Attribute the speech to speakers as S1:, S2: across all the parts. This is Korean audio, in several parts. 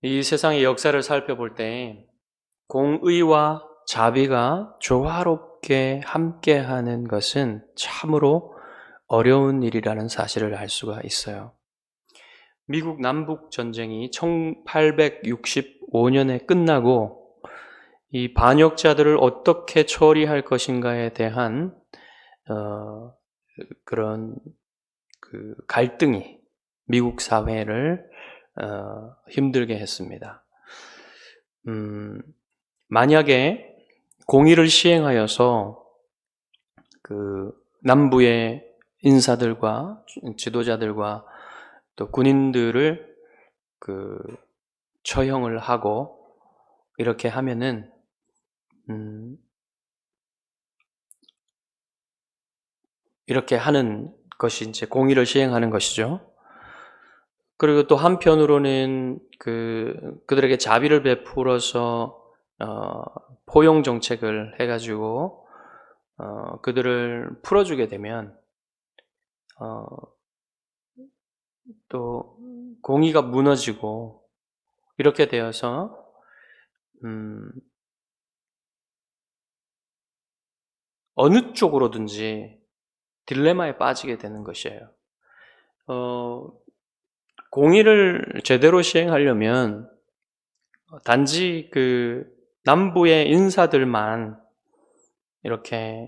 S1: 이 세상의 역사를 살펴볼 때 공의와 자비가 조화롭게 함께하는 것은 참으로 어려운 일이라는 사실을 알 수가 있어요. 미국 남북 전쟁이 1865년에 끝나고 이 반역자들을 어떻게 처리할 것인가에 대한 그런 갈등이 미국 사회를 힘들게 했습니다. 만약에 공의를 시행하여서 남부의 인사들과 지도자들과 또 군인들을 처형을 하고 이렇게 하면은 이렇게 하는 것이 이제 공의를 시행하는 것이죠. 그리고 또 한편으로는 그들에게 자비를 베풀어서 포용 정책을 해가지고 그들을 풀어주게 되면 또 공의가 무너지고 이렇게 되어서 어느 쪽으로든지 딜레마에 빠지게 되는 것이에요. 공의를 제대로 시행하려면 단지 남부의 인사들만 이렇게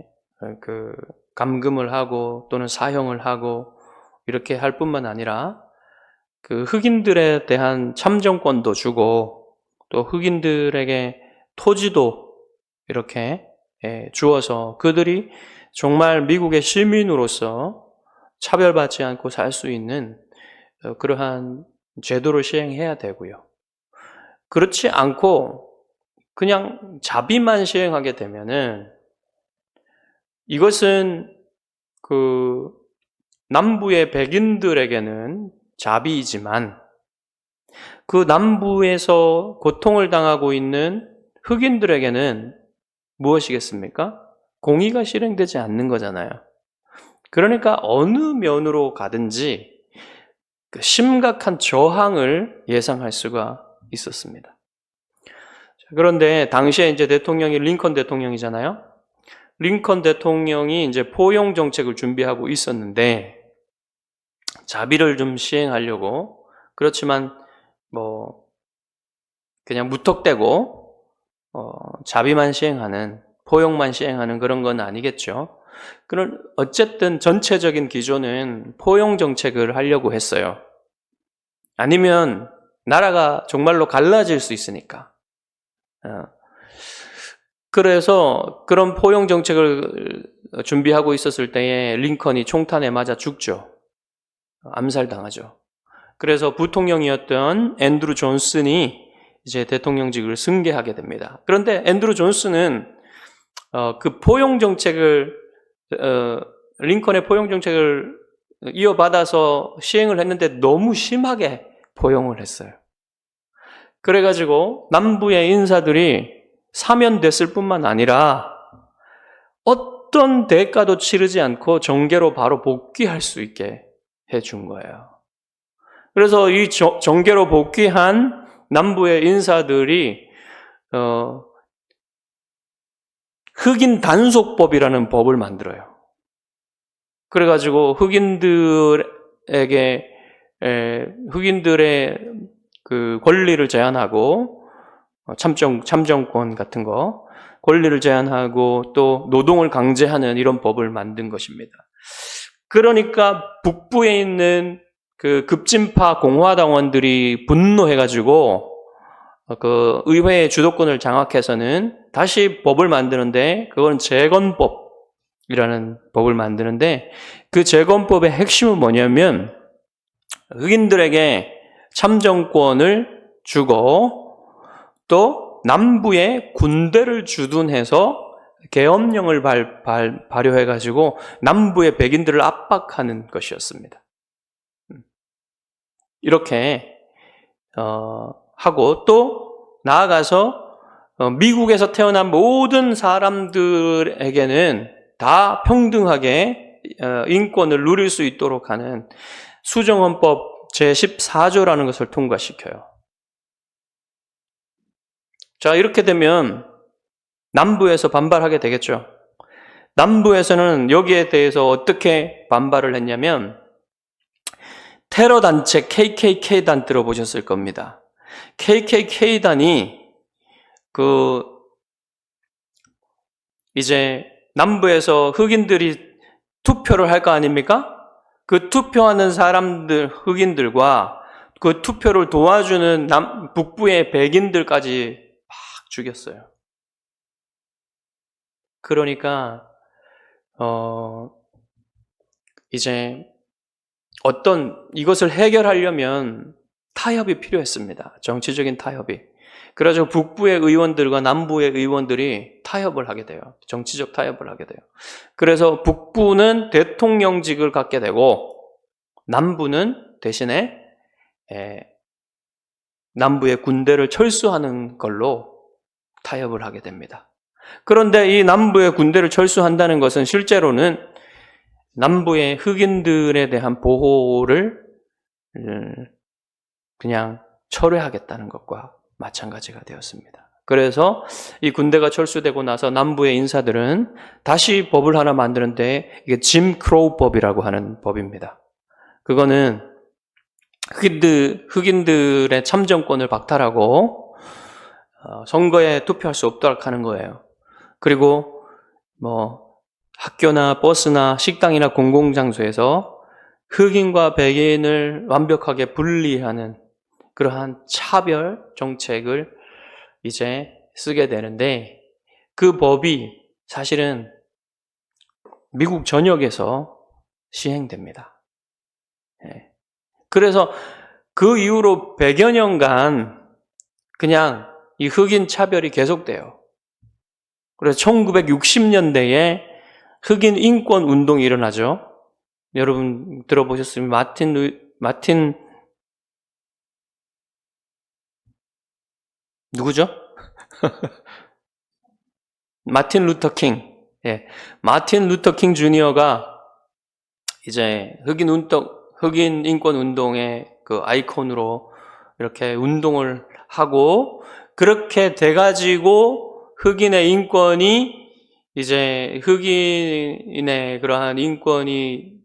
S1: 감금을 하고 또는 사형을 하고 이렇게 할 뿐만 아니라 흑인들에 대한 참정권도 주고 또 흑인들에게 토지도 이렇게 주어서 그들이 정말 미국의 시민으로서 차별받지 않고 살 수 있는 그러한 제도를 시행해야 되고요. 그렇지 않고 그냥 자비만 시행하게 되면은 이것은 남부의 백인들에게는 자비이지만 그 남부에서 고통을 당하고 있는 흑인들에게는 무엇이겠습니까? 공의가 실행되지 않는 거잖아요. 그러니까 어느 면으로 가든지 심각한 저항을 예상할 수가 있었습니다. 그런데 당시에 이제 대통령이 링컨 대통령이잖아요. 링컨 대통령이 이제 포용 정책을 준비하고 있었는데 자비를 좀 시행하려고 그렇지만 그냥 무턱대고 자비만 시행하는 포용만 시행하는 그런 건 아니겠죠. 그런 어쨌든 전체적인 기조는 포용 정책을 하려고 했어요. 아니면 나라가 정말로 갈라질 수 있으니까. 그래서 그런 포용 정책을 준비하고 있었을 때에 링컨이 총탄에 맞아 죽죠. 암살당하죠. 그래서 부통령이었던 앤드루 존슨이 이제 대통령직을 승계하게 됩니다. 그런데 앤드루 존슨은 그 포용 정책을 링컨의 포용 정책을 이어받아서 시행을 했는데 너무 심하게 포용을 했어요. 그래가지고 남부의 인사들이 사면됐을 뿐만 아니라 어떤 대가도 치르지 않고 정계로 바로 복귀할 수 있게 해준 거예요. 그래서 이 정계로 복귀한 남부의 인사들이 흑인 단속법이라는 법을 만들어요. 그래가지고 흑인들의 권리를 제한하고 참정권 같은 거 권리를 제한하고 또 노동을 강제하는 이런 법을 만든 것입니다. 그러니까 북부에 있는 급진파 공화당원들이 분노해가지고 의회의 주도권을 장악해서는 다시 법을 만드는데 그건 재건법이라는 법을 만드는데 그 재건법의 핵심은 뭐냐면 흑인들에게 참정권을 주고 또 남부에 군대를 주둔해서 계엄령을 발효해가지고 남부의 백인들을 압박하는 것이었습니다. 이렇게 하고 또 나아가서 미국에서 태어난 모든 사람들에게는 다 평등하게 인권을 누릴 수 있도록 하는 수정헌법 제14조라는 것을 통과시켜요. 자, 이렇게 되면 남부에서 반발하게 되겠죠. 남부에서는 여기에 대해서 어떻게 반발을 했냐면 테러 단체 KKK단 들어보셨을 겁니다. KKK단이 이제 남부에서 흑인들이 투표를 할 거 아닙니까? 그 투표하는 사람들, 흑인들과 그 투표를 도와주는 북부의 백인들까지 막 죽였어요. 그러니까 이제 이것을 해결하려면 타협이 필요했습니다. 정치적인 타협이. 그래서 북부의 의원들과 남부의 의원들이 타협을 하게 돼요. 정치적 타협을 하게 돼요. 그래서 북부는 대통령직을 갖게 되고 남부는 대신에 남부의 군대를 철수하는 걸로 타협을 하게 됩니다. 그런데 이 남부의 군대를 철수한다는 것은 실제로는 남부의 흑인들에 대한 보호를 그냥 철회하겠다는 것과 마찬가지가 되었습니다. 그래서 이 군대가 철수되고 나서 남부의 인사들은 다시 법을 하나 만드는데 이게 짐 크로우 법이라고 하는 법입니다. 그거는 흑인들의 참정권을 박탈하고 선거에 투표할 수 없도록 하는 거예요. 그리고 학교나 버스나 식당이나 공공장소에서 흑인과 백인을 완벽하게 분리하는 그러한 차별 정책을 이제 쓰게 되는데 그 법이 사실은 미국 전역에서 시행됩니다. 그래서 그 이후로 100여 년간 그냥 이 흑인 차별이 계속돼요. 그래서 1960년대에 흑인 인권 운동이 일어나죠. 여러분 들어보셨으면 마틴 누구죠? 마틴 루터 킹. 예. 마틴 루터 킹 주니어가 이제 흑인 인권 운동의 그 아이콘으로 이렇게 운동을 하고 그렇게 돼가지고 흑인의 인권이 이제 흑인의 그러한 인권이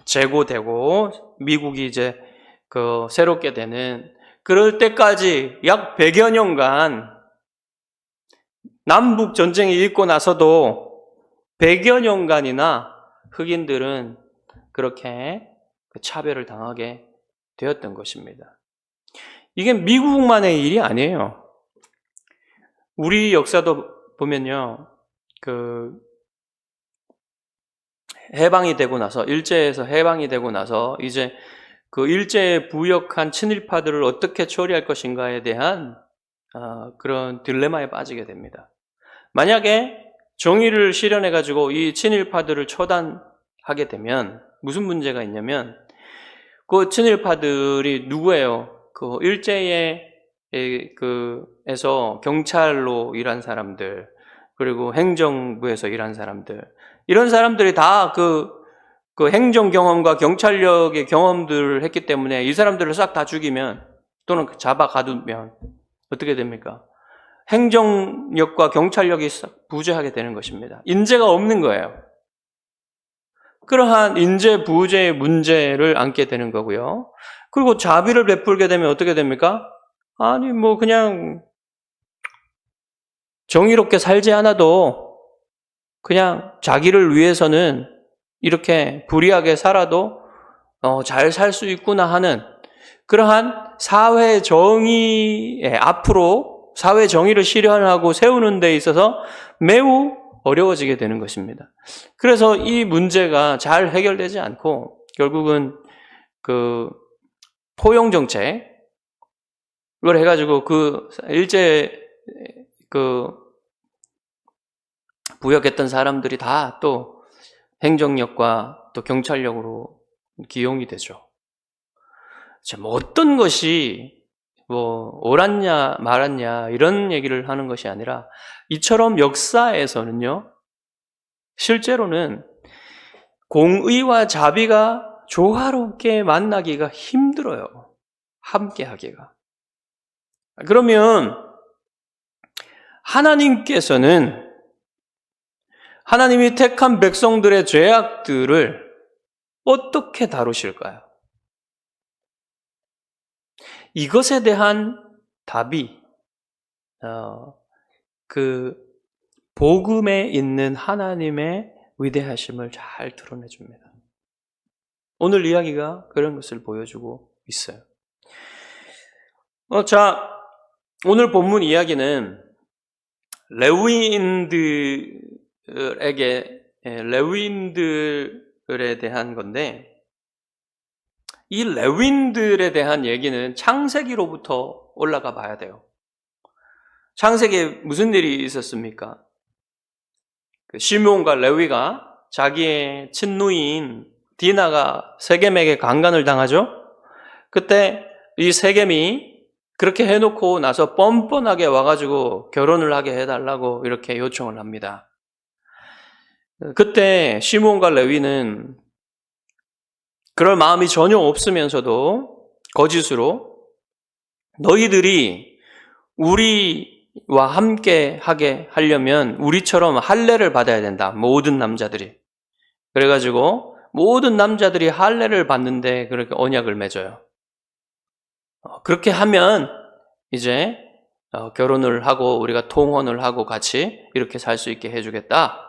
S1: 제고되고 미국이 이제 새롭게 되는 그럴 때까지 약 100여 년간 남북 전쟁이 일고 나서도 100여 년간이나 흑인들은 그렇게 차별을 당하게 되었던 것입니다. 이게 미국만의 일이 아니에요. 우리 역사도 보면요, 해방이 되고 나서, 일제에서 해방이 되고 나서 이제 그 일제에 부역한 친일파들을 어떻게 처리할 것인가에 대한 그런 딜레마에 빠지게 됩니다. 만약에 정의를 실현해가지고 이 친일파들을 처단하게 되면 무슨 문제가 있냐면 그 친일파들이 누구예요? 그 일제에서 경찰로 일한 사람들, 그리고 행정부에서 일한 사람들, 이런 사람들이 다 그 행정 경험과 경찰력의 경험들을 했기 때문에 이 사람들을 싹 다 죽이면 또는 잡아 가두면 어떻게 됩니까? 행정력과 경찰력이 부재하게 되는 것입니다. 인재가 없는 거예요. 그러한 인재 부재의 문제를 안게 되는 거고요. 그리고 자비를 베풀게 되면 어떻게 됩니까? 아니 그냥 정의롭게 살지 않아도 그냥 자기를 위해서는 이렇게 불의하게 살아도 잘 살 수 있구나 하는 그러한 사회 정의의 앞으로 사회 정의를 실현하고 세우는 데 있어서 매우 어려워지게 되는 것입니다. 그래서 이 문제가 잘 해결되지 않고 결국은 포용 정책을 해가지고 일제 부역했던 사람들이 다 또 행정력과 또 경찰력으로 기용이 되죠. 어떤 것이 옳았냐 말았냐 이런 얘기를 하는 것이 아니라 이처럼 역사에서는요, 실제로는 공의와 자비가 조화롭게 만나기가 힘들어요. 함께 하기가. 그러면 하나님께서는 하나님이 택한 백성들의 죄악들을 어떻게 다루실까요? 이것에 대한 답이 그 복음에 있는 하나님의 위대하심을 잘 드러내 줍니다. 오늘 이야기가 그런 것을 보여주고 있어요. 자, 오늘 본문 이야기는 레위인들에 대한 건데, 이 레위인들에 대한 얘기는 창세기로부터 올라가 봐야 돼요. 창세기에 무슨 일이 있었습니까? 시므온과 레위가 자기의 친누이인 디나가 세겜에게 강간을 당하죠. 그때 이 세겜이 그렇게 해놓고 나서 뻔뻔하게 와가지고 결혼을 하게 해달라고 이렇게 요청을 합니다. 그때 시므온과 레위는 그럴 마음이 전혀 없으면서도 거짓으로 너희들이 우리와 함께 하게 하려면 우리처럼 할례를 받아야 된다. 모든 남자들이. 그래가지고 모든 남자들이 할례를 받는데 그렇게 언약을 맺어요. 그렇게 하면 이제 결혼을 하고 우리가 통혼을 하고 같이 이렇게 살 수 있게 해주겠다.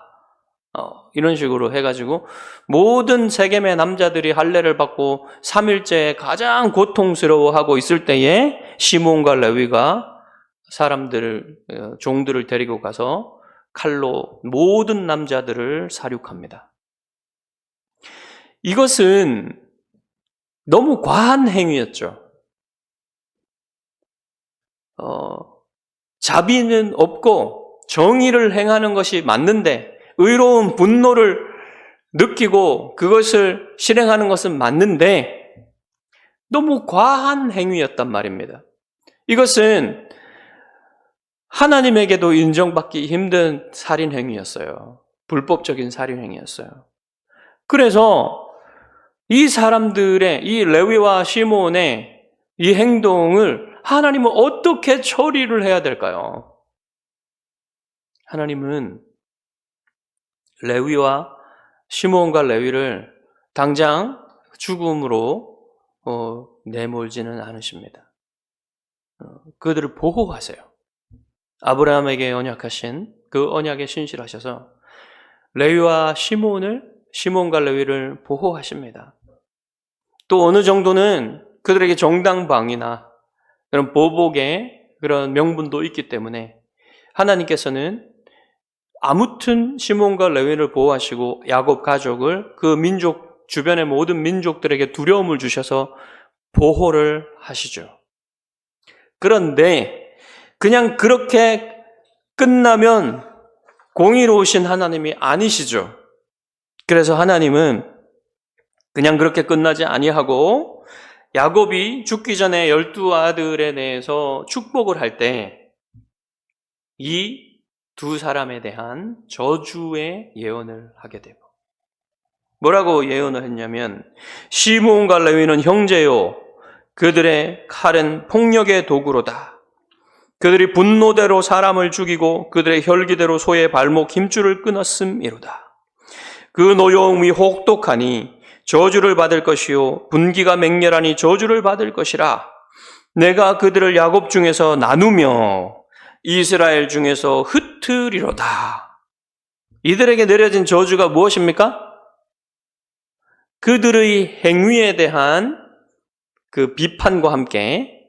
S1: 이런 식으로 해가지고 모든 세겜의 남자들이 할례를 받고 3일째에 가장 고통스러워하고 있을 때에 시므온과 레위가 종들을 데리고 가서 칼로 모든 남자들을 살육합니다. 이것은 너무 과한 행위였죠. 자비는 없고 정의를 행하는 것이 맞는데, 의로운 분노를 느끼고 그것을 실행하는 것은 맞는데 너무 과한 행위였단 말입니다. 이것은 하나님에게도 인정받기 힘든 살인 행위였어요. 불법적인 살인 행위였어요. 그래서 이 사람들의, 이 레위와 시므온의 이 행동을 하나님은 어떻게 처리를 해야 될까요? 하나님은 레위와 시므온과 레위를 당장 죽음으로 내몰지는 않으십니다. 그들을 보호하세요. 아브라함에게 언약하신 그 언약에 신실하셔서 레위와 시므온과 레위를 보호하십니다. 또 어느 정도는 그들에게 정당방위나 그런 보복의 그런 명분도 있기 때문에 하나님께서는 아무튼 시므온과 레위를 보호하시고 야곱 가족을 그 민족 주변의 모든 민족들에게 두려움을 주셔서 보호를 하시죠. 그런데 그냥 그렇게 끝나면 공의로우신 하나님이 아니시죠. 그래서 하나님은 그냥 그렇게 끝나지 아니하고 야곱이 죽기 전에 12아들에 대해서 축복을 할 때 이 두 사람에 대한 저주의 예언을 하게 되고, 뭐라고 예언을 했냐면 시므온과 레위는 형제요 그들의 칼은 폭력의 도구로다. 그들이 분노대로 사람을 죽이고 그들의 혈기대로 소의 발목 힘줄을 끊었음이로다. 그 노여움이 혹독하니 저주를 받을 것이요 분기가 맹렬하니 저주를 받을 것이라. 내가 그들을 야곱 중에서 나누며 이스라엘 중에서 흩으리로다. 이들에게 내려진 저주가 무엇입니까? 그들의 행위에 대한 그 비판과 함께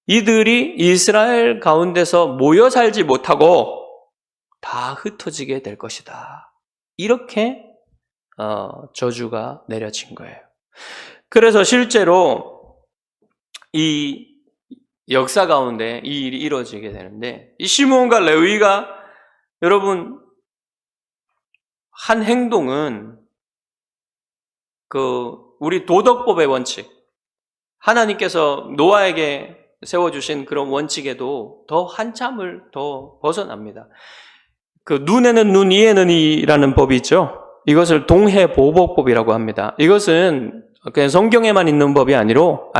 S1: 이들이 이스라엘 가운데서 모여 살지 못하고 다 흩어지게 될 것이다. 이렇게 저주가 내려진 거예요. 그래서 실제로 이 역사 가운데 이 일이 이루어지게 되는데, 이 시므온과 레위가 여러분 한 행동은 우리 도덕법의 원칙, 하나님께서 노아에게 세워주신 그런 원칙에도 더 한참을 더 벗어납니다. 그 눈에는 눈, 이에는 이라는 법이 있죠. 이것을 동해보복법이라고 합니다. 이것은 그냥 성경에만 있는 법이 아니고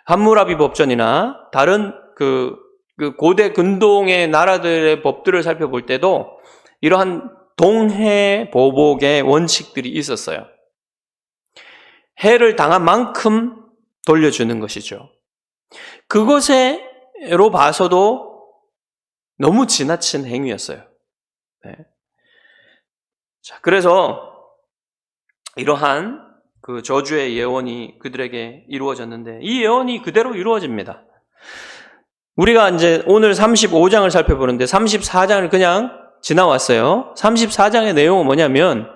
S1: 함무라비 법전이나 다른 그 그 고대 근동의 나라들의 법들을 살펴볼 때도 이러한 동해 보복의 원칙들이 있었어요. 해를 당한 만큼 돌려주는 것이죠. 그것으로 봐서도 너무 지나친 행위였어요. 네. 자, 그래서 이러한 그 저주의 예언이 그들에게 이루어졌는데 이 예언이 그대로 이루어집니다. 우리가 이제 오늘 35장을 살펴보는데 34장을 그냥 지나왔어요. 34장의 내용은 뭐냐면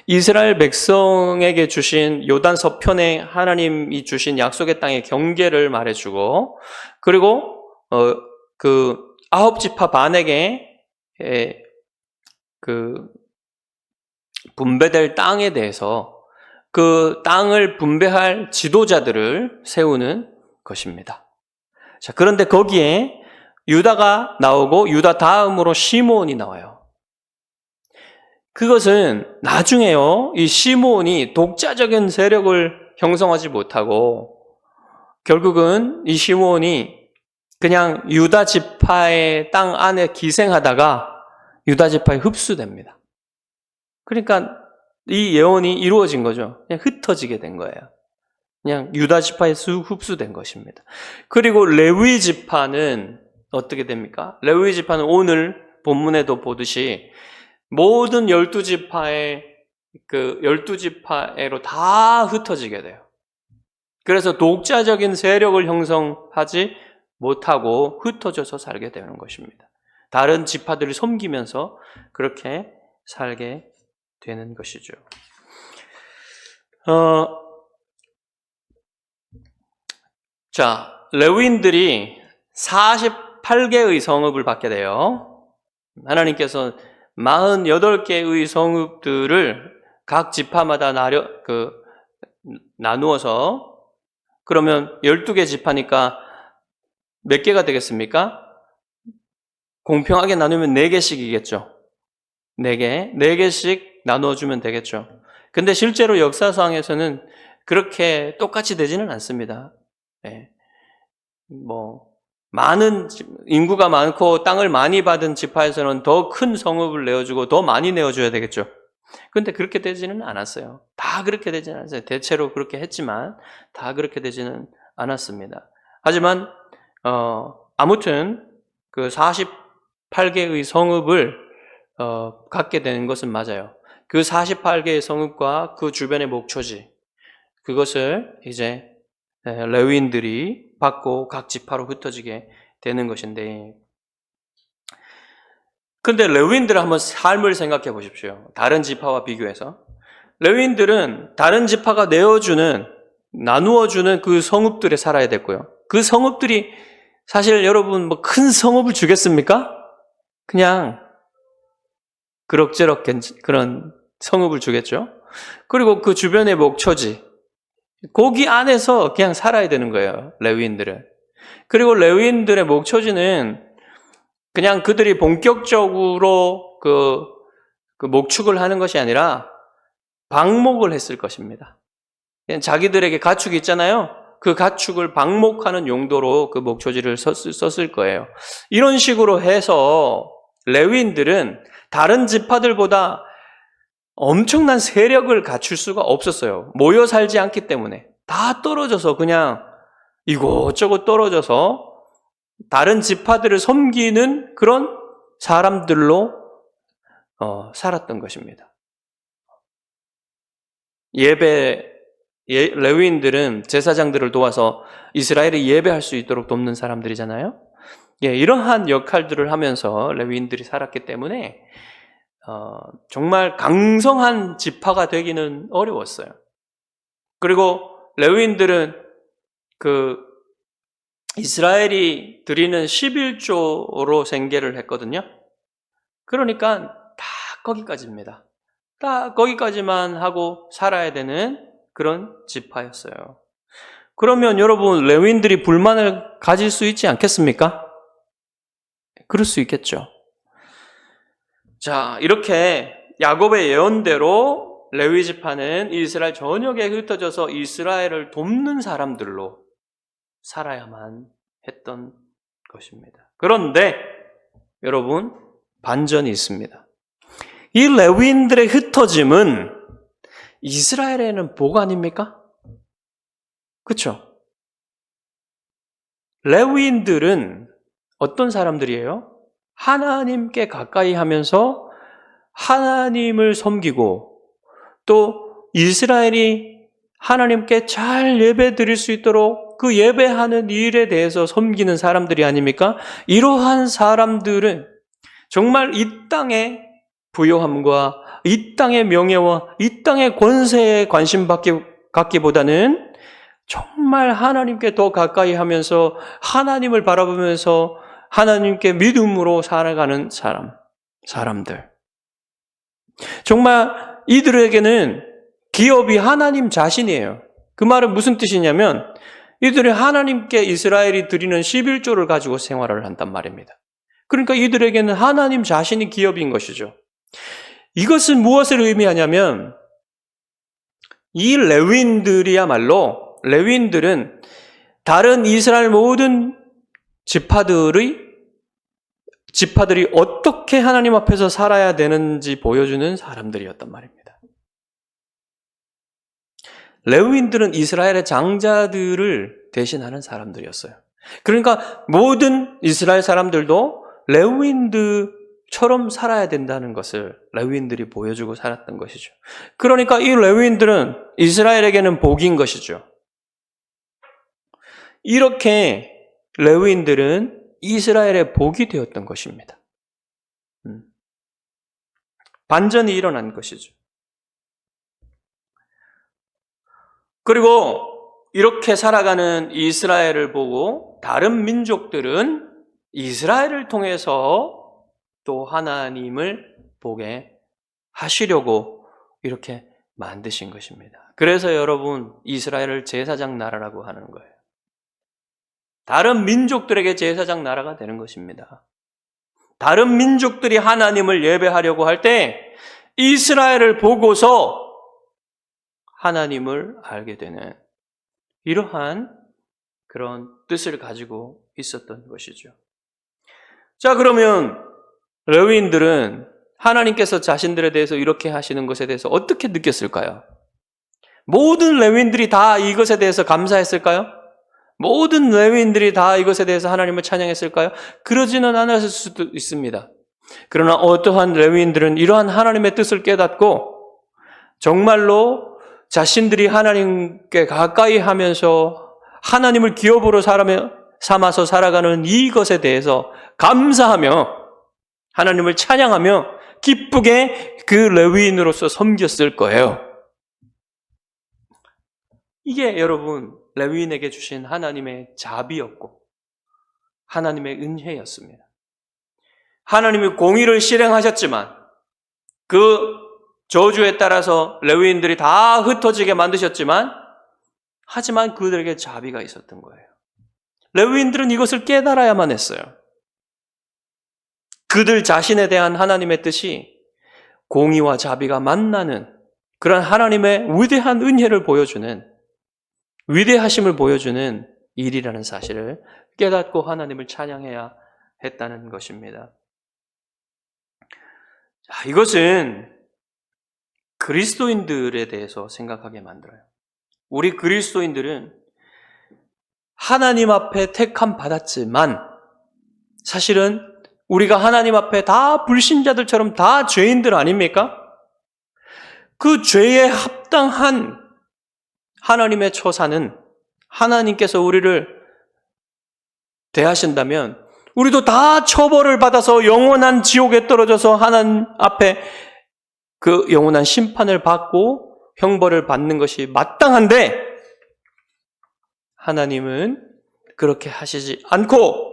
S1: 이스라엘 백성에게 주신 요단 서편에 하나님이 주신 약속의 땅의 경계를 말해주고 그리고 그 9지파 반에게 그 분배될 땅에 대해서 그 땅을 분배할 지도자들을 세우는 것입니다. 자, 그런데 거기에 유다가 나오고 유다 다음으로 시므온이 나와요. 그것은 나중에요. 이 시므온이 독자적인 세력을 형성하지 못하고 결국은 이 시므온이 그냥 유다 지파의 땅 안에 기생하다가 유다 지파에 흡수됩니다. 그러니까 이 예언이 이루어진 거죠. 그냥 흩어지게 된 거예요. 그냥 유다 지파에 흡수된 것입니다. 그리고 레위 지파는 어떻게 됩니까? 레위 지파는 오늘 본문에도 보듯이 모든 12지파의 그 12지파로 다 흩어지게 돼요. 그래서 독자적인 세력을 형성하지 못하고 흩어져서 살게 되는 것입니다. 다른 지파들을 섬기면서 그렇게 살게 되는 것이죠. 자, 레위인들이 48개의 성읍을 받게 돼요. 하나님께서 48개의 성읍들을 각 지파마다 나누어서 그러면 12개 지파니까 몇 개가 되겠습니까? 공평하게 나누면 4개씩이겠죠. 4개. 4개씩 나누어주면 되겠죠. 근데 실제로 역사상에서는 그렇게 똑같이 되지는 않습니다. 네. 많은 인구가 많고 땅을 많이 받은 지파에서는 더 큰 성읍을 내어주고 더 많이 내어줘야 되겠죠. 그런데 그렇게 되지는 않았어요. 다 그렇게 되지는 않았어요. 대체로 그렇게 했지만 다 그렇게 되지는 않았습니다. 하지만 아무튼 그 48개의 성읍을 갖게 되는 것은 맞아요. 그 48개의 성읍과 그 주변의 목초지 그것을 이제 레위인들이 받고 각 지파로 흩어지게 되는 것인데 근데 레위인들은 한번 삶을 생각해 보십시오. 다른 지파와 비교해서 레위인들은 다른 지파가 나누어주는 그 성읍들에 살아야 됐고요. 그 성읍들이 사실 여러분 큰 성읍을 주겠습니까? 그냥 그럭저럭 그런 성읍을 주겠죠. 그리고 그 주변의 목초지 거기 안에서 그냥 살아야 되는 거예요. 레위인들은. 그리고 레위인들의 목초지는 그냥 그들이 본격적으로 그 목축을 하는 것이 아니라 방목을 했을 것입니다. 그냥 자기들에게 가축이 있잖아요. 그 가축을 방목하는 용도로 그 목초지를 썼을 거예요. 이런 식으로 해서 레위인들은 다른 지파들보다 엄청난 세력을 갖출 수가 없었어요. 모여 살지 않기 때문에. 다 떨어져서 그냥 이곳저곳 떨어져서 다른 지파들을 섬기는 그런 사람들로 살았던 것입니다. 레위인들은 제사장들을 도와서 이스라엘이 예배할 수 있도록 돕는 사람들이잖아요. 이러한 역할들을 하면서 레위인들이 살았기 때문에 정말 강성한 지파가 되기는 어려웠어요. 그리고 레위인들은 이스라엘이 드리는 11조로 생계를 했거든요. 그러니까 다 거기까지입니다. 다 거기까지만 하고 살아야 되는 그런 지파였어요. 그러면 여러분 레위인들이 불만을 가질 수 있지 않겠습니까? 그럴 수 있겠죠. 자, 이렇게 야곱의 예언대로 레위 지파는 이스라엘 전역에 흩어져서 이스라엘을 돕는 사람들로 살아야만 했던 것입니다. 그런데 여러분, 반전이 있습니다. 이 레위인들의 흩어짐은 이스라엘에는 복 아닙니까? 그렇죠? 레위인들은 어떤 사람들이에요? 하나님께 가까이 하면서 하나님을 섬기고 또 이스라엘이 하나님께 잘 예배 드릴 수 있도록 그 예배하는 일에 대해서 섬기는 사람들이 아닙니까? 이러한 사람들은 정말 이 땅의 부요함과 이 땅의 명예와 이 땅의 권세에 관심 갖기보다는 정말 하나님께 더 가까이 하면서 하나님을 바라보면서 하나님께 믿음으로 살아가는 사람들. 정말 이들에게는 기업이 하나님 자신이에요. 그 말은 무슨 뜻이냐면 이들이 하나님께 이스라엘이 드리는 11조를 가지고 생활을 한단 말입니다. 그러니까 이들에게는 하나님 자신이 기업인 것이죠. 이것은 무엇을 의미하냐면 이 레위인들이야말로 레위인들은 다른 이스라엘 모든 지파들이 어떻게 하나님 앞에서 살아야 되는지 보여주는 사람들이었단 말입니다. 레위인들은 이스라엘의 장자들을 대신하는 사람들이었어요. 그러니까 모든 이스라엘 사람들도 레위인들처럼 살아야 된다는 것을 레위인들이 보여주고 살았던 것이죠. 그러니까 이 레위인들은 이스라엘에게는 복인 것이죠. 이렇게 레위인들은 이스라엘의 복이 되었던 것입니다. 반전이 일어난 것이죠. 그리고 이렇게 살아가는 이스라엘을 보고 다른 민족들은 이스라엘을 통해서 또 하나님을 보게 하시려고 이렇게 만드신 것입니다. 그래서 여러분, 이스라엘을 제사장 나라라고 하는 거예요. 다른 민족들에게 제사장 나라가 되는 것입니다. 다른 민족들이 하나님을 예배하려고 할 때 이스라엘을 보고서 하나님을 알게 되는 이러한 그런 뜻을 가지고 있었던 것이죠. 자, 그러면 레위인들은 하나님께서 자신들에 대해서 이렇게 하시는 것에 대해서 어떻게 느꼈을까요? 모든 레위인들이 다 이것에 대해서 감사했을까요? 모든 레위인들이 다 이것에 대해서 하나님을 찬양했을까요? 그러지는 않았을 수도 있습니다. 그러나 어떠한 레위인들은 이러한 하나님의 뜻을 깨닫고 정말로 자신들이 하나님께 가까이 하면서 하나님을 기업으로 삼아서 살아가는 이것에 대해서 감사하며 하나님을 찬양하며 기쁘게 그 레위인으로서 섬겼을 거예요. 이게 여러분 레위인에게 주신 하나님의 자비였고 하나님의 은혜였습니다. 하나님이 공의를 실행하셨지만 그 저주에 따라서 레위인들이 다 흩어지게 만드셨지만 하지만 그들에게 자비가 있었던 거예요. 레위인들은 이것을 깨달아야만 했어요. 그들 자신에 대한 하나님의 뜻이 공의와 자비가 만나는 그런 하나님의 위대한 은혜를 보여주는 위대하심을 보여주는 일이라는 사실을 깨닫고 하나님을 찬양해야 했다는 것입니다. 자, 이것은 그리스도인들에 대해서 생각하게 만들어요. 우리 그리스도인들은 하나님 앞에 택함 받았지만 사실은 우리가 하나님 앞에 다 불신자들처럼 다 죄인들 아닙니까? 그 죄에 합당한 하나님의 처사는 하나님께서 우리를 대하신다면 우리도 다 처벌을 받아서 영원한 지옥에 떨어져서 하나님 앞에 그 영원한 심판을 받고 형벌을 받는 것이 마땅한데 하나님은 그렇게 하시지 않고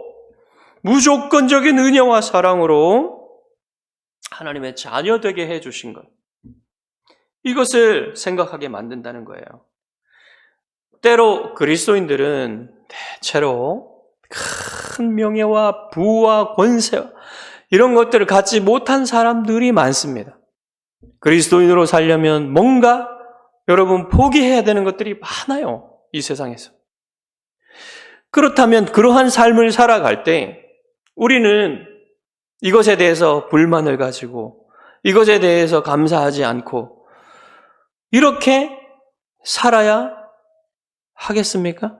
S1: 무조건적인 은혜와 사랑으로 하나님의 자녀 되게 해주신 것, 이것을 생각하게 만든다는 거예요. 때로 그리스도인들은 대체로 큰 명예와 부와 권세 이런 것들을 갖지 못한 사람들이 많습니다. 그리스도인으로 살려면 뭔가 여러분 포기해야 되는 것들이 많아요. 이 세상에서. 그렇다면 그러한 삶을 살아갈 때 우리는 이것에 대해서 불만을 가지고 이것에 대해서 감사하지 않고 이렇게 살아야 하겠습니까?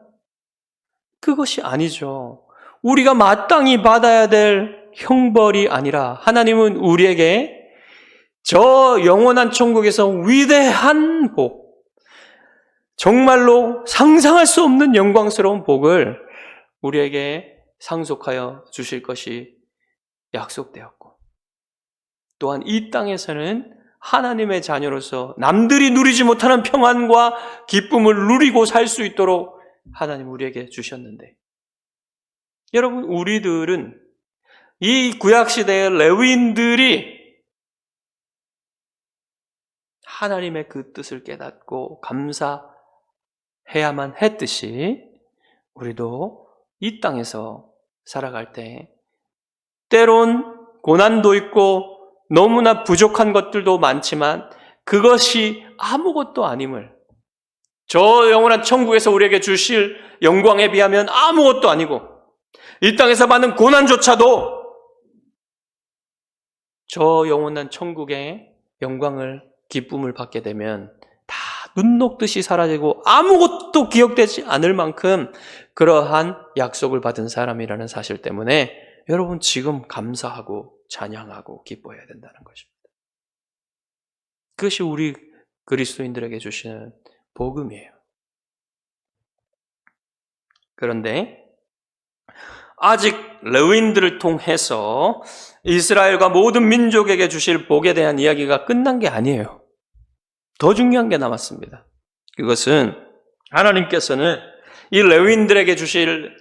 S1: 그것이 아니죠. 우리가 마땅히 받아야 될 형벌이 아니라 하나님은 우리에게 저 영원한 천국에서 위대한 복, 정말로 상상할 수 없는 영광스러운 복을 우리에게 상속하여 주실 것이 약속되었고, 또한 이 땅에서는 하나님의 자녀로서 남들이 누리지 못하는 평안과 기쁨을 누리고 살 수 있도록 하나님 우리에게 주셨는데, 여러분, 우리들은 이 구약시대의 레위인들이 하나님의 그 뜻을 깨닫고 감사해야만 했듯이 우리도 이 땅에서 살아갈 때 때론 고난도 있고 너무나 부족한 것들도 많지만 그것이 아무것도 아님을, 저 영원한 천국에서 우리에게 주실 영광에 비하면 아무것도 아니고 이 땅에서 받는 고난조차도 저 영원한 천국의 영광을, 기쁨을 받게 되면 다 눈 녹듯이 사라지고 아무것도 기억되지 않을 만큼 그러한 약속을 받은 사람이라는 사실 때문에 여러분 지금 감사하고 찬양하고 기뻐해야 된다는 것입니다. 그것이 우리 그리스도인들에게 주시는 복음이에요. 그런데 아직 레위인들을 통해서 이스라엘과 모든 민족에게 주실 복에 대한 이야기가 끝난 게 아니에요. 더 중요한 게 남았습니다. 그것은 하나님께서는 이 레위인들에게 주실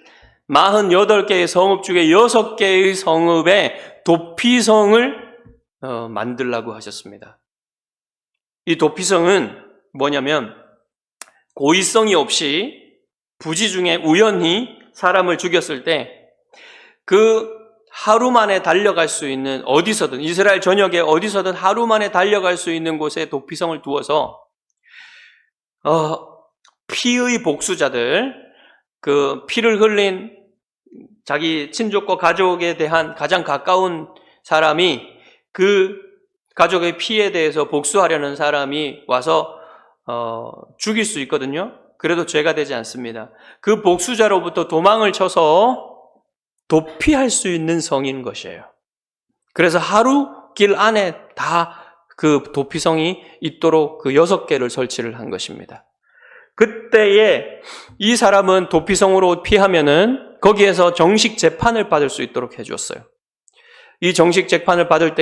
S1: 48개의 성읍 중에 6개의 성읍에 도피성을 만들라고 하셨습니다. 이 도피성은 뭐냐면 고의성이 없이 부지 중에 우연히 사람을 죽였을 때 그 하루 만에 달려갈 수 있는, 어디서든 이스라엘 전역에 어디서든 하루 만에 달려갈 수 있는 곳에 도피성을 두어서 피의 복수자들, 그 피를 흘린 자기 친족과 가족에 대한 가장 가까운 사람이 그 가족의 피에 대해서 복수하려는 사람이 와서 죽일 수 있거든요. 그래도 죄가 되지 않습니다. 그 복수자로부터 도망을 쳐서 도피할 수 있는 성인 것이에요. 그래서 하루 길 안에 다 그 도피성이 있도록 그 6개를 설치를 한 것입니다. 그때에 이 사람은 도피성으로 피하면은 거기에서 정식 재판을 받을 수 있도록 해주었어요. 이 정식 재판을 받을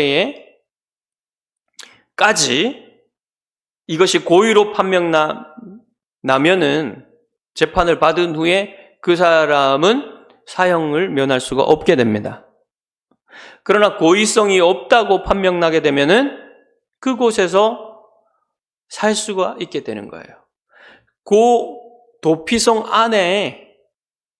S1: 때에까지 이것이 고의로 판명나면은 재판을 받은 후에 그 사람은 사형을 면할 수가 없게 됩니다. 그러나 고의성이 없다고 판명나게 되면은 그곳에서 살 수가 있게 되는 거예요. 그 도피성 안에,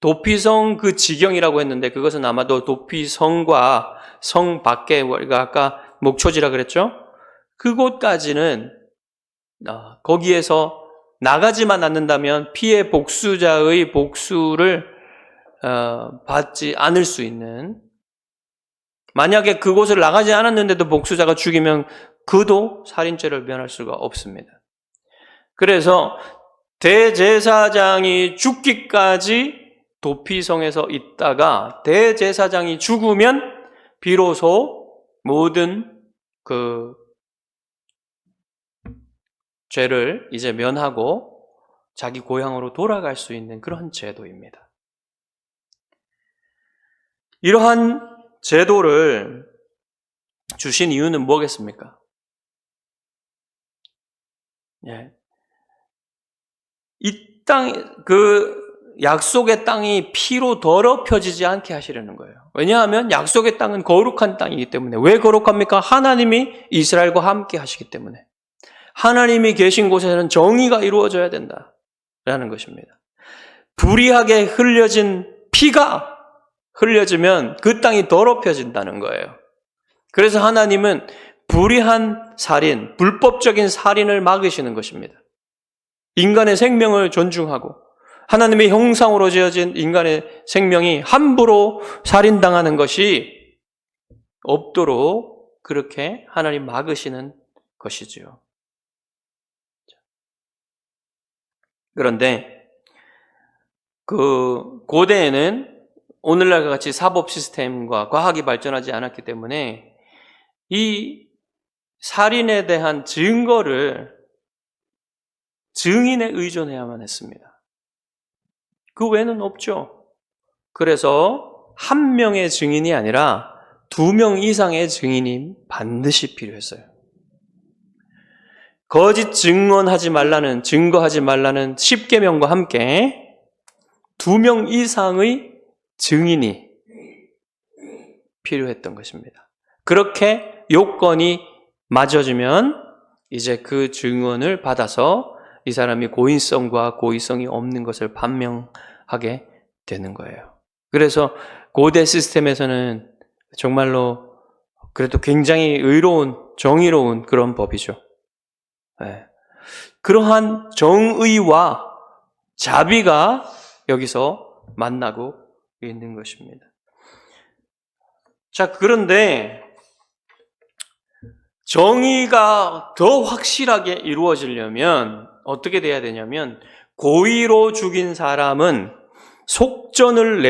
S1: 도피성 그 지경이라고 했는데 그것은 아마도 도피성과 성 밖에, 우리가 아까 목초지라 그랬죠? 그곳까지는 거기에서 나가지만 않는다면 피해 복수자의 복수를 받지 않을 수 있는, 만약에 그곳을 나가지 않았는데도 복수자가 죽이면 그도 살인죄를 면할 수가 없습니다. 그래서 대제사장이 죽기까지 도피성에서 있다가 대제사장이 죽으면 비로소 모든 그 죄를 이제 면하고 자기 고향으로 돌아갈 수 있는 그런 제도입니다. 이러한 제도를 주신 이유는 뭐겠습니까? 이 땅, 그 약속의 땅이 피로 더럽혀지지 않게 하시려는 거예요. 왜냐하면 약속의 땅은 거룩한 땅이기 때문에. 왜 거룩합니까? 하나님이 이스라엘과 함께 하시기 때문에. 하나님이 계신 곳에는 정의가 이루어져야 된다라는 것입니다. 불의하게 흘려진 피가 흘려지면 그 땅이 더럽혀진다는 거예요. 그래서 하나님은 불의한 살인, 불법적인 살인을 막으시는 것입니다. 인간의 생명을 존중하고 하나님의 형상으로 지어진 인간의 생명이 함부로 살인당하는 것이 없도록 그렇게 하나님 막으시는 것이지요. 그런데 그 고대에는 오늘날과 같이 사법 시스템과 과학이 발전하지 않았기 때문에 이 살인에 대한 증거를 증인에 의존해야만 했습니다. 그 외에는 없죠. 그래서 한 명의 증인이 아니라 2명 이상의 증인이 반드시 필요했어요. 거짓 증언하지 말라는, 증거하지 말라는 10계명과 함께 2명 이상의 증인이 필요했던 것입니다. 그렇게 요건이 맞아지면 이제 그 증언을 받아서 이 사람이 고인성과 고의성이 없는 것을 판명하게 되는 거예요. 그래서 고대 시스템에서는 정말로 그래도 굉장히 의로운, 정의로운 그런 법이죠. 네. 그러한 정의와 자비가 여기서 만나고 있는 것입니다. 자, 그런데 정의가 더 확실하게 이루어지려면 어떻게 돼야 되냐면 고의로 죽인 사람은 속전을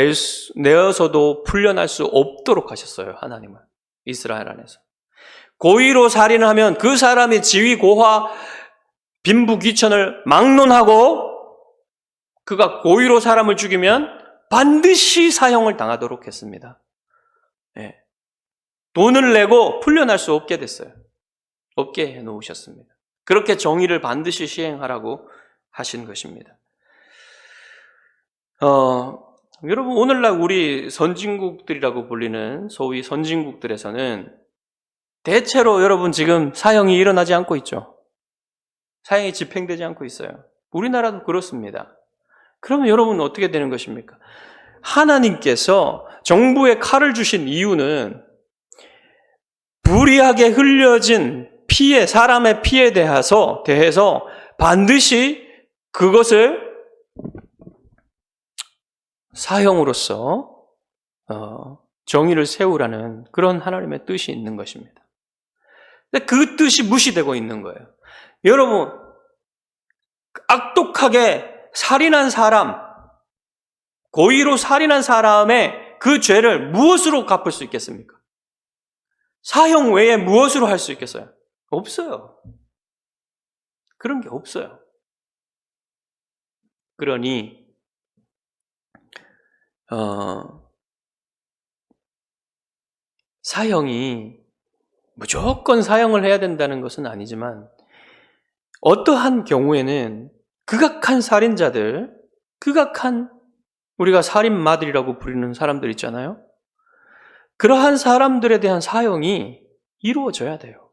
S1: 내어서도 풀려날 수 없도록 하셨어요. 하나님은 이스라엘 안에서. 고의로 살인하면 그 사람의 지위, 고화, 빈부, 귀천을 막론하고 그가 고의로 사람을 죽이면 반드시 사형을 당하도록 했습니다. 네. 돈을 내고 풀려날 수 없게 됐어요. 없게 해놓으셨습니다. 그렇게 정의를 반드시 시행하라고 하신 것입니다. 여러분, 오늘날 우리 선진국들이라고 불리는 소위 선진국들에서는 대체로 여러분 지금 사형이 일어나지 않고 있죠. 사형이 집행되지 않고 있어요. 우리나라도 그렇습니다. 그러면 여러분 어떻게 되는 것입니까? 하나님께서 정부에 칼을 주신 이유는 불의하게 흘려진 피해, 사람의 피해에 대해서 반드시 그것을 사형으로서 정의를 세우라는 그런 하나님의 뜻이 있는 것입니다. 근데 그 뜻이 무시되고 있는 거예요. 여러분, 악독하게 살인한 사람, 고의로 살인한 사람의 그 죄를 무엇으로 갚을 수 있겠습니까? 사형 외에 무엇으로 할 수 있겠어요? 없어요. 그런 게 없어요. 그러니 사형이 무조건 사형을 해야 된다는 것은 아니지만 어떠한 경우에는 극악한 살인자들, 극악한 우리가 살인마들이라고 부르는 사람들 있잖아요. 그러한 사람들에 대한 사형이 이루어져야 돼요.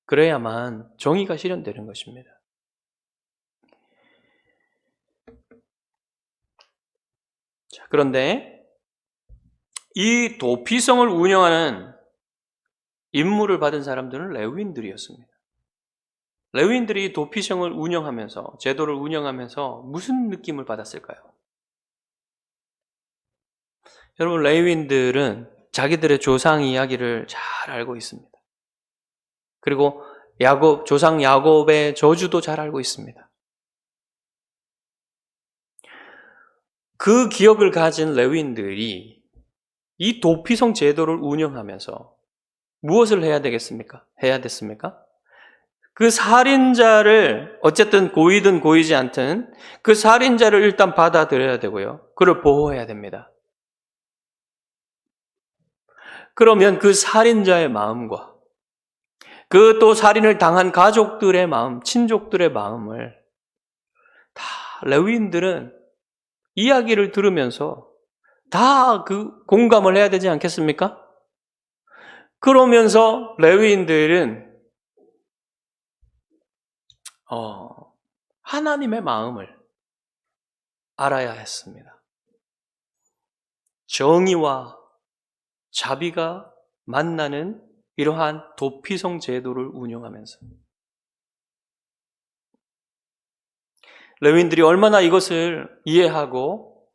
S1: 그래야만 정의가 실현되는 것입니다. 자, 그런데 이 도피성을 운영하는 임무를 받은 사람들은 레위인들이었습니다. 레위인들이 도피성을 운영하면서, 제도를 운영하면서 무슨 느낌을 받았을까요? 여러분, 레위인들은 자기들의 조상 이야기를 잘 알고 있습니다. 그리고 조상 야곱의 저주도 잘 알고 있습니다. 그 기억을 가진 레위인들이 이 도피성 제도를 운영하면서 무엇을 해야 됐습니까? 그 살인자를 어쨌든 고이든 고이지 않든 그 살인자를 일단 받아들여야 되고요. 그를 보호해야 됩니다. 그러면 그 살인자의 마음과 그 또 살인을 당한 가족들의 마음, 친족들의 마음을 다 레위인들은 이야기를 들으면서 다 그 공감을 해야 되지 않겠습니까? 그러면서 레위인들은 하나님의 마음을 알아야 했습니다. 정의와 자비가 만나는 이러한 도피성 제도를 운영하면서 레위인들이 얼마나 이것을 이해하고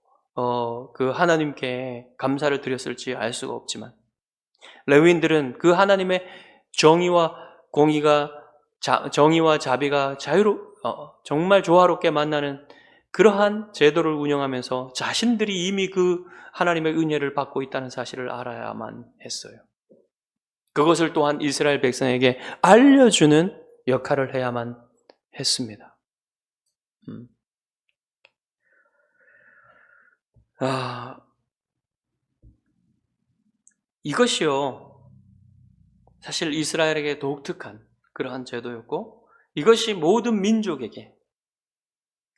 S1: 그 하나님께 감사를 드렸을지 알 수가 없지만 레위인들은 그 하나님의 정의와 공의가 정의와 자비가 정말 조화롭게 만나는 그러한 제도를 운영하면서 자신들이 이미 그 하나님의 은혜를 받고 있다는 사실을 알아야만 했어요. 그것을 또한 이스라엘 백성에게 알려주는 역할을 해야만 했습니다. 이것이요, 사실 이스라엘에게 독특한 그러한 제도였고, 이것이 모든 민족에게,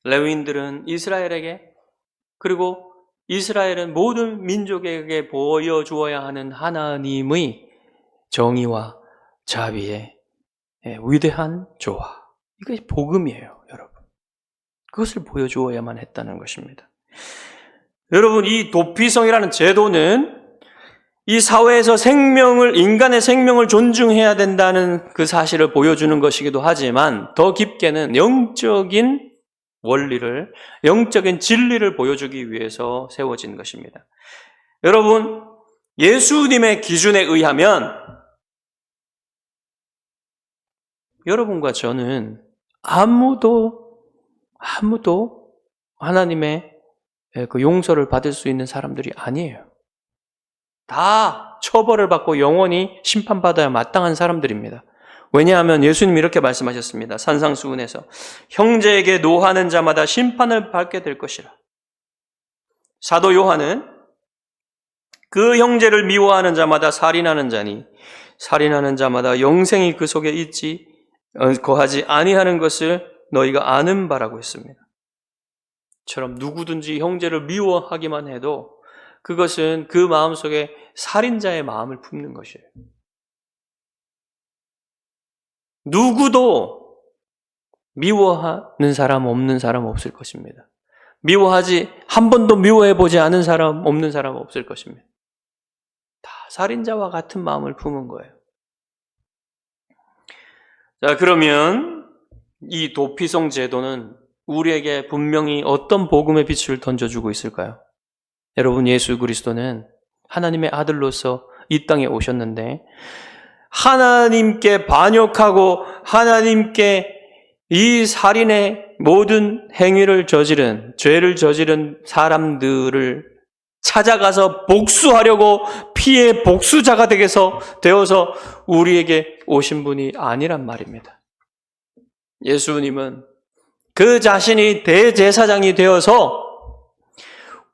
S1: 레위인들은 이스라엘에게, 그리고 이스라엘은 모든 민족에게 보여주어야 하는 하나님의 정의와 자비의 위대한 조화. 이것이 복음이에요, 여러분. 그것을 보여주어야만 했다는 것입니다. 여러분, 이 도피성이라는 제도는 이 사회에서 인간의 생명을 존중해야 된다는 그 사실을 보여주는 것이기도 하지만 더 깊게는 영적인 원리를, 영적인 진리를 보여주기 위해서 세워진 것입니다. 여러분, 예수님의 기준에 의하면 여러분과 저는 아무도 하나님의 그 용서를 받을 수 있는 사람들이 아니에요. 다 처벌을 받고 영원히 심판받아야 마땅한 사람들입니다. 왜냐하면 예수님이 이렇게 말씀하셨습니다. 산상수훈에서 형제에게 노하는 자마다 심판을 받게 될 것이라. 사도 요한은 그 형제를 미워하는 자마다 살인하는 자니 살인하는 자마다 영생이 그 속에 있지 거하지 아니하는 것을 너희가 아는 바라고 했습니다. 처럼 누구든지 형제를 미워하기만 해도 그것은 그 마음속에 살인자의 마음을 품는 것이에요. 누구도 미워하는 사람 없는 사람 없을 것입니다. 한 번도 미워해보지 않은 사람 없는 사람 없을 것입니다. 다 살인자와 같은 마음을 품은 거예요. 자, 그러면 이 도피성 제도는 우리에게 분명히 어떤 복음의 빛을 던져주고 있을까요? 여러분, 예수 그리스도는 하나님의 아들로서 이 땅에 오셨는데 하나님께 반역하고 하나님께 이 살인의 모든 행위를 저지른, 죄를 저지른 사람들을 찾아가서 복수하려고 피해 복수자가 되어서 우리에게 오신 분이 아니란 말입니다. 예수님은 그 자신이 대제사장이 되어서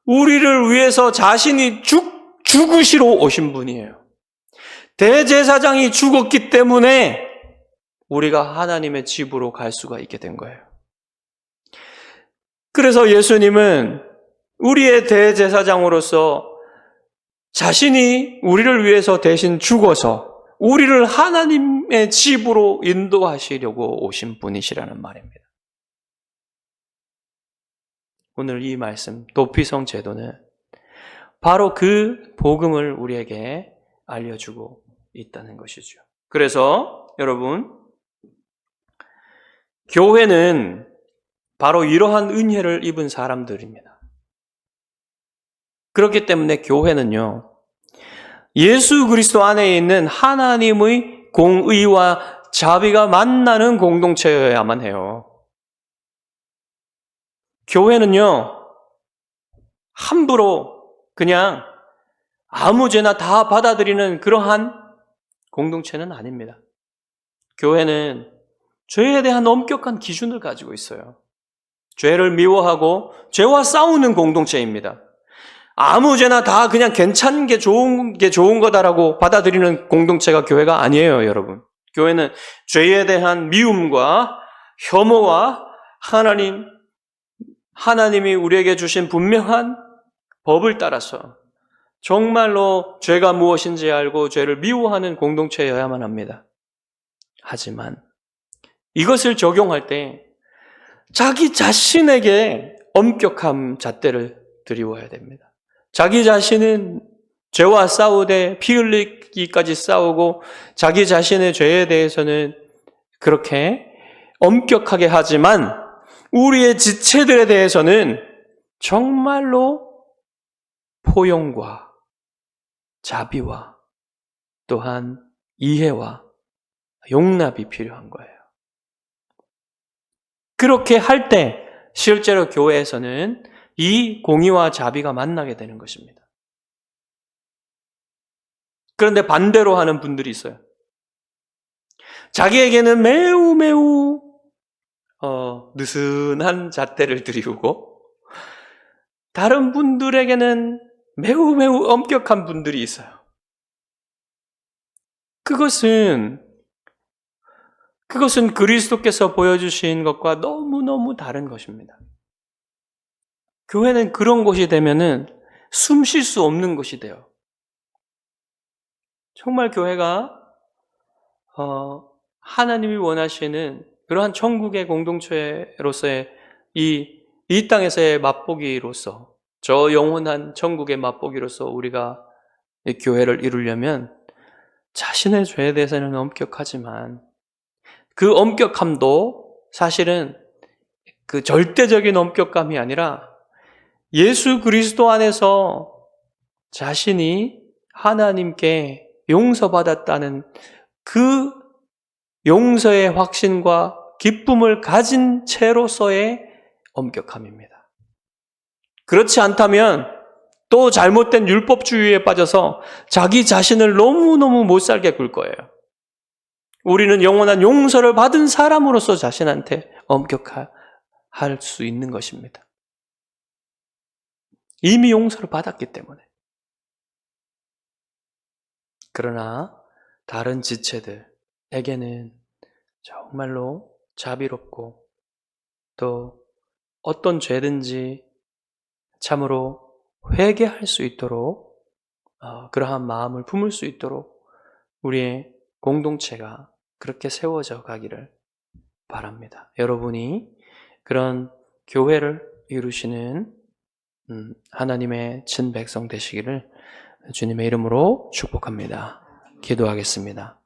S1: 우리를 위해서 자신이 죽으시러 오신 분이에요. 대제사장이 죽었기 때문에 우리가 하나님의 집으로 갈 수가 있게 된 거예요. 그래서 예수님은 우리의 대제사장으로서 자신이 우리를 위해서 대신 죽어서 우리를 하나님의 집으로 인도하시려고 오신 분이시라는 말입니다. 오늘 이 말씀, 도피성 제도는 바로 그 복음을 우리에게 알려주고 있다는 것이죠. 그래서 여러분, 교회는 바로 이러한 은혜를 입은 사람들입니다. 그렇기 때문에 교회는요, 예수 그리스도 안에 있는 하나님의 공의와 자비가 만나는 공동체여야만 해요. 교회는요, 함부로 그냥 아무 죄나 다 받아들이는 그러한 공동체는 아닙니다. 교회는 죄에 대한 엄격한 기준을 가지고 있어요. 죄를 미워하고 죄와 싸우는 공동체입니다. 아무 죄나 다 그냥 괜찮은 게 좋은 거다라고 받아들이는 공동체가 교회가 아니에요, 여러분. 교회는 죄에 대한 미움과 혐오와 하나님이 우리에게 주신 분명한 법을 따라서 정말로 죄가 무엇인지 알고 죄를 미워하는 공동체여야만 합니다. 하지만 이것을 적용할 때 자기 자신에게 엄격한 잣대를 들이워야 됩니다. 자기 자신은 죄와 싸우되 피 흘리기까지 싸우고 자기 자신의 죄에 대해서는 그렇게 엄격하게 하지만 우리의 지체들에 대해서는 정말로 포용과 자비와 또한 이해와 용납이 필요한 거예요. 그렇게 할 때 실제로 교회에서는 이 공의와 자비가 만나게 되는 것입니다. 그런데 반대로 하는 분들이 있어요. 자기에게는 매우 느슨한 잣대를 들이우고 다른 분들에게는 매우 엄격한 분들이 있어요. 그것은 그리스도께서 보여주신 것과 너무너무 다른 것입니다. 교회는 그런 곳이 되면은 숨 쉴 수 없는 곳이 돼요. 정말 교회가 하나님이 원하시는 그러한 천국의 공동체로서의 이 땅에서의 맛보기로서, 저 영원한 천국의 맛보기로서 우리가 이 교회를 이루려면 자신의 죄에 대해서는 엄격하지만 그 엄격함도 사실은 그 절대적인 엄격감이 아니라 예수 그리스도 안에서 자신이 하나님께 용서받았다는 그 용서의 확신과 기쁨을 가진 채로서의 엄격함입니다. 그렇지 않다면 또 잘못된 율법주의에 빠져서 자기 자신을 너무너무 못 살게 굴 거예요. 우리는 영원한 용서를 받은 사람으로서 자신한테 엄격할 수 있는 것입니다. 이미 용서를 받았기 때문에. 그러나 다른 지체들에게는 정말로 자비롭고 또 어떤 죄든지 참으로 회개할 수 있도록 그러한 마음을 품을 수 있도록 우리의 공동체가 그렇게 세워져 가기를 바랍니다. 여러분이 그런 교회를 이루시는 하나님의 친백성 되시기를 주님의 이름으로 축복합니다. 기도하겠습니다.